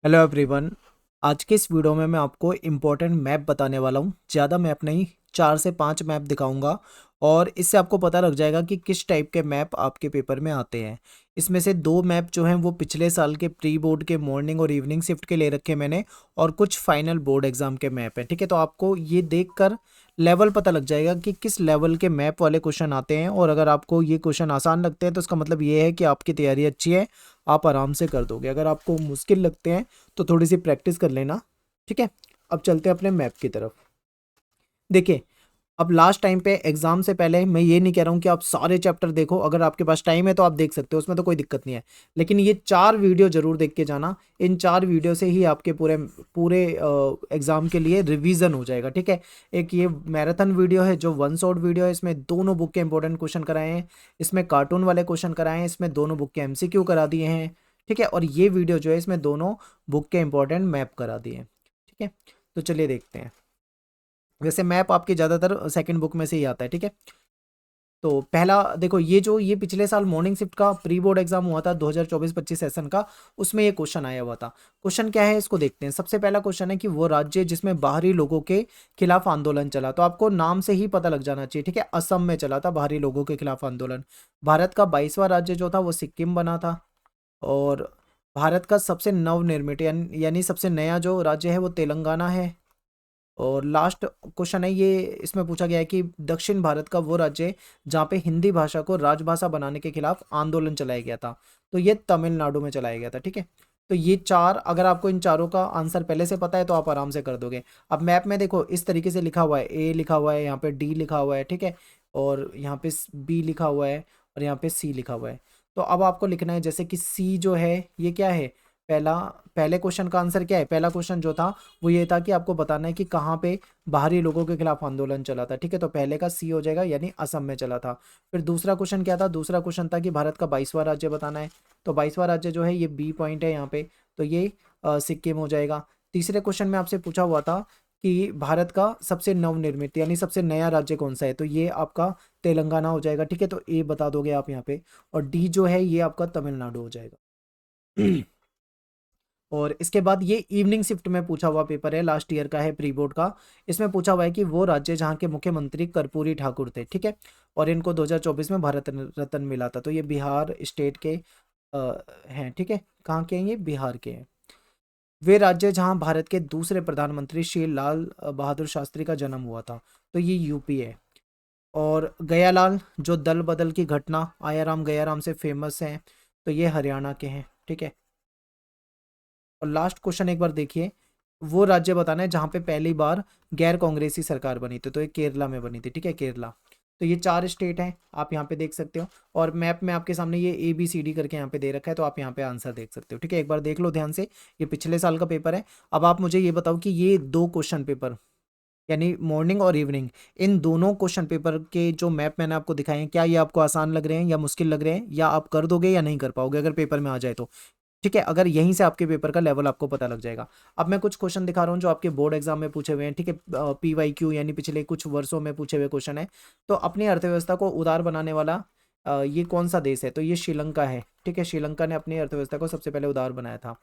Hello everyone. आज के इस वीडियो में मैं आपको इम्पोर्टेंट मैप बताने वाला हूँ। ज़्यादा मैप नहीं, 4 से 5 मैप दिखाऊंगा और इससे आपको पता लग जाएगा कि किस टाइप के मैप आपके पेपर में आते हैं। इसमें से 2 मैप जो हैं वो पिछले साल के प्री बोर्ड के मॉर्निंग और इवनिंग शिफ्ट के ले रखे हैं मैंने, और कुछ फाइनल बोर्ड एग्जाम के मैप हैं। ठीक है, तो आपको ये देखकर लेवल पता लग जाएगा कि किस लेवल के मैप वाले क्वेश्चन आते हैं, और अगर आपको ये क्वेश्चन आसान लगते हैं तो इसका मतलब ये है कि आपकी तैयारी अच्छी है, आप आराम से कर दोगे। अगर आपको मुश्किल लगते हैं तो थोड़ी सी प्रैक्टिस कर लेना। ठीक है, अब चलते हैं अपने मैप की तरफ। देखिए, अब लास्ट टाइम पे एग्जाम से पहले मैं ये नहीं कह रहा हूँ कि आप सारे चैप्टर देखो, अगर आपके पास टाइम है तो आप देख सकते हो, उसमें तो कोई दिक्कत नहीं है। लेकिन ये 4 वीडियो जरूर देख के जाना। इन 4 वीडियो से ही आपके पूरे पूरे एग्जाम के लिए रिवीजन हो जाएगा। ठीक है, एक ये मैराथन वीडियो है जो 1 शॉट वीडियो है, इसमें दोनों बुक के इंपॉर्टेंट क्वेश्चन कराए हैं, इसमें कार्टून वाले क्वेश्चन कराए हैं, इसमें दोनों बुक के एमसीक्यू करा दिए हैं। ठीक है, और ये वीडियो जो है इसमें दोनों बुक के इंपॉर्टेंट मैप करा दिए हैं। ठीक है, तो चलिए देखते हैं। वैसे मैप आपके ज़्यादातर सेकंड बुक में से ही आता है। ठीक है, तो पहला देखो, ये पिछले साल मॉर्निंग शिफ्ट का प्री बोर्ड एग्जाम हुआ था 2024-25 सेशन का, उसमें ये क्वेश्चन आया हुआ था। क्वेश्चन क्या है इसको देखते हैं। सबसे पहला क्वेश्चन है कि वो राज्य जिसमें बाहरी लोगों के खिलाफ आंदोलन चला, तो आपको नाम से ही पता लग जाना चाहिए। ठीक है, असम में चला था बाहरी लोगों के खिलाफ आंदोलन। भारत का 22वां राज्य जो था वो सिक्किम बना था। और भारत का सबसे नवनिर्मित यानी सबसे नया जो राज्य है वो तेलंगाना है। और लास्ट क्वेश्चन है ये, इसमें पूछा गया है कि दक्षिण भारत का वो राज्य है जहाँ पे हिंदी भाषा को राजभाषा बनाने के खिलाफ आंदोलन चलाया गया था, तो ये तमिलनाडु में चलाया गया था। ठीक है, तो ये 4, अगर आपको इन चारों का आंसर पहले से पता है तो आप आराम से कर दोगे। अब मैप में देखो इस तरीके से लिखा हुआ है, ए लिखा हुआ है, यहाँ पे डी लिखा हुआ है। ठीक है, और यहाँ पे बी लिखा हुआ है, और यहाँ पे सी लिखा हुआ है। तो अब आपको लिखना है, जैसे कि सी जो है ये क्या है, पहला पहले क्वेश्चन का आंसर क्या है। पहला क्वेश्चन जो था वो ये था कि आपको बताना है कि कहाँ पे बाहरी लोगों के खिलाफ आंदोलन चला था। ठीक है, तो पहले का सी हो जाएगा, यानी असम में चला था। फिर दूसरा क्वेश्चन क्या था, दूसरा क्वेश्चन था कि भारत का 22वां राज्य बताना है, तो 22वां राज्य जो है ये बी पॉइंट है यहाँ पे, तो ये सिक्किम हो जाएगा। तीसरे क्वेश्चन में आपसे पूछा हुआ था कि भारत का सबसे नवनिर्मित यानी सबसे नया राज्य कौन सा है, तो ये आपका तेलंगाना हो जाएगा। ठीक है, तो ए बता दोगे आप यहाँ पे, और डी जो है ये आपका तमिलनाडु हो जाएगा। और इसके बाद ये इवनिंग शिफ्ट में पूछा हुआ पेपर है, लास्ट ईयर का है, प्री बोर्ड का। इसमें पूछा हुआ है कि वो राज्य जहाँ के मुख्यमंत्री कर्पूरी ठाकुर थे। ठीक है, और इनको 2024 में भारत रत्न मिला था, तो ये बिहार स्टेट के हैं। ठीक है, कहाँ के हैं ये, बिहार के हैं। वे राज्य जहाँ भारत के दूसरे प्रधानमंत्री श्री लाल बहादुर शास्त्री का जन्म हुआ था, तो ये यूपी है। और गयालाल जो दल बदल की घटना आयाराम गयाराम से फेमस हैं, तो ये हरियाणा के हैं। ठीक है, और लास्ट क्वेश्चन एक बार देखिए, वो राज्य बताना है जहाँ पे पहली बार गैर कांग्रेसी सरकार बनी थी, तो ये केरला में बनी थी। ठीक है, केरला। तो ये 4 स्टेट हैं, आप यहाँ पे देख सकते हो, और मैप में आपके सामने ये ABCD करके यहाँ पे दे रखा है, तो आप यहाँ पे आंसर देख सकते हो। ठीक है, एक बार देख लो ध्यान से, ये पिछले साल का पेपर है। अब आप मुझे ये बताओ कि ये 2 क्वेश्चन पेपर यानी मॉर्निंग और इवनिंग, इन दोनों क्वेश्चन पेपर के जो मैप मैंने आपको दिखाए हैं, क्या ये आपको आसान लग रहे हैं या मुश्किल लग रहे हैं, या आप कर दोगे या नहीं कर पाओगे अगर पेपर में आ जाए तो। ठीक है, अगर यहीं से आपके पेपर का लेवल आपको पता लग जाएगा। अब मैं कुछ क्वेश्चन दिखा रहा हूँ जो आपके बोर्ड एग्जाम में पूछे हुए हैं। ठीक है, PYQ यानी पिछले कुछ वर्षों में पूछे हुए क्वेश्चन है। तो अपनी अर्थव्यवस्था को उदार बनाने वाला ये कौन सा देश है, तो ये श्रीलंका है। ठीक है, श्रीलंका ने अपनी अर्थव्यवस्था को सबसे पहले उदार बनाया था।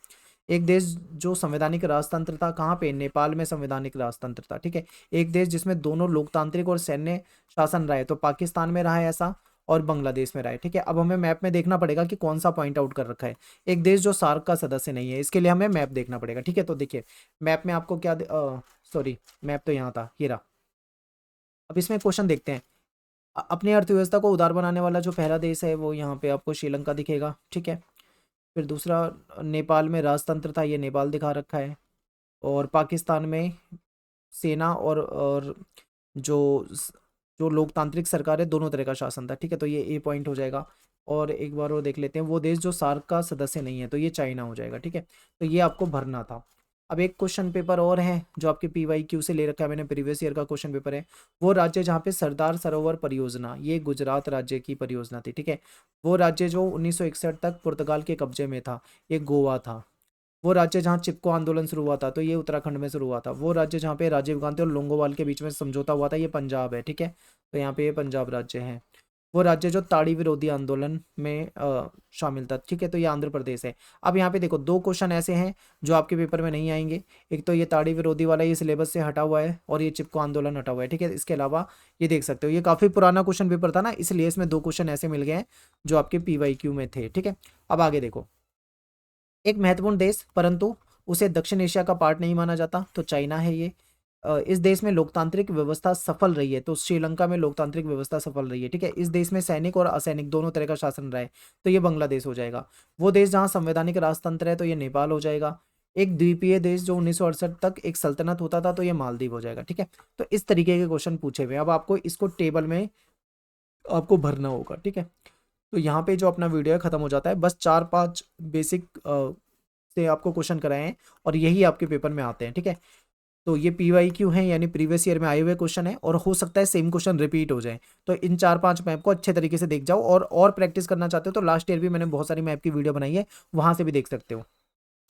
एक देश जो संवैधानिक राजतंत्र था, कहाँ पे, नेपाल में संवैधानिक राजतंत्र था। ठीक है, एक देश जिसमें दोनों लोकतांत्रिक और सैन्य शासन रहा है, तो पाकिस्तान में रहा है ऐसा, और बांग्लादेश में रहा है। ठीक है, अब हमें मैप में देखना पड़ेगा कि कौन सा पॉइंट आउट कर रखा है। एक देश जो सार्क का सदस्य नहीं है, इसके लिए हमें मैप देखना पड़ेगा। ठीक है, तो देखिए मैप में आपको क्या, सॉरी, मैप तो यहाँ था, ये रहा। अब इसमें क्वेश्चन देखते हैं। अपनी अर्थव्यवस्था को उदार बनाने वाला जो पहला देश है वो यहाँ पे आपको श्रीलंका दिखेगा। ठीक है, फिर दूसरा, नेपाल में राजतंत्र था, ये नेपाल दिखा रखा है। और पाकिस्तान में सेना और जो जो लोकतांत्रिक सरकार है, दोनों तरह का शासन था। ठीक है, तो ये ए पॉइंट हो जाएगा। और एक बार और देख लेते हैं, वो देश जो सार्क का सदस्य नहीं है, तो ये चाइना हो जाएगा। ठीक है, तो ये आपको भरना था। अब एक क्वेश्चन पेपर और है जो आपके PYQ से ले रखा है मैंने, प्रीवियस ईयर का क्वेश्चन पेपर है। वो राज्य जहाँ पे सरदार सरोवर परियोजना, ये गुजरात राज्य की परियोजना थी। ठीक है, वो राज्य जो 1961 तक पुर्तगाल के कब्जे में था, ये गोवा था। वो राज्य जहाँ चिपको आंदोलन शुरू हुआ था, तो ये उत्तराखंड में शुरू हुआ था। वो राज्य जहाँ पे राजीव गांधी और लोंगोवाल के बीच में समझौता हुआ था, ये पंजाब है। ठीक है, तो यहाँ पे ये पंजाब राज्य है। वो राज्य जो ताड़ी विरोधी आंदोलन में शामिल था। ठीक है, तो ये आंध्र प्रदेश है। अब यहाँ पे देखो 2 क्वेश्चन ऐसे हैं जो आपके पेपर में नहीं आएंगे। एक तो ये ताड़ी विरोधी वाला, ये सिलेबस से हटा हुआ है, और ये चिपको आंदोलन हटा हुआ है। ठीक है, इसके अलावा ये देख सकते हो, ये काफी पुराना क्वेश्चन पेपर था ना, इसलिए इसमें 2 क्वेश्चन ऐसे मिल गए हैं जो आपके PYQ में थे। ठीक है, अब आगे देखो, एक महत्वपूर्ण देश परंतु उसे दक्षिण एशिया का पार्ट नहीं माना जाता, तो चाइना है ये। इस देश में लोकतांत्रिक व्यवस्था सफल रही है, तो श्रीलंका में लोकतांत्रिक व्यवस्था सफल रही है। ठीक है, इस देश में सैनिक और असैनिक दोनों तरह का शासन रहा है, तो ये बांग्लादेश हो जाएगा। वो देश जहाँ संवैधानिक राजतंत्र है, तो ये नेपाल हो जाएगा। एक द्वीपीय देश जो 1968 तक एक सल्तनत होता था, तो ये मालदीव हो जाएगा। ठीक है, तो इस तरीके के क्वेश्चन पूछे हुए हैं। अब आपको इसको टेबल में आपको भरना होगा। ठीक है, तो यहाँ पे जो अपना वीडियो है खत्म हो जाता है। बस 4-5 बेसिक से आपको क्वेश्चन कराए हैं, और यही आपके पेपर में आते हैं। ठीक है, तो ये PYQ है, यानी प्रीवियस ईयर में आए हुए क्वेश्चन है, और हो सकता है सेम क्वेश्चन रिपीट हो जाए। तो इन 4-5 मैप को अच्छे तरीके से देख जाओ, और प्रैक्टिस करना चाहते हो तो लास्ट ईयर भी मैंने बहुत सारी मैप की वीडियो बनाई है, वहां से भी देख सकते हो।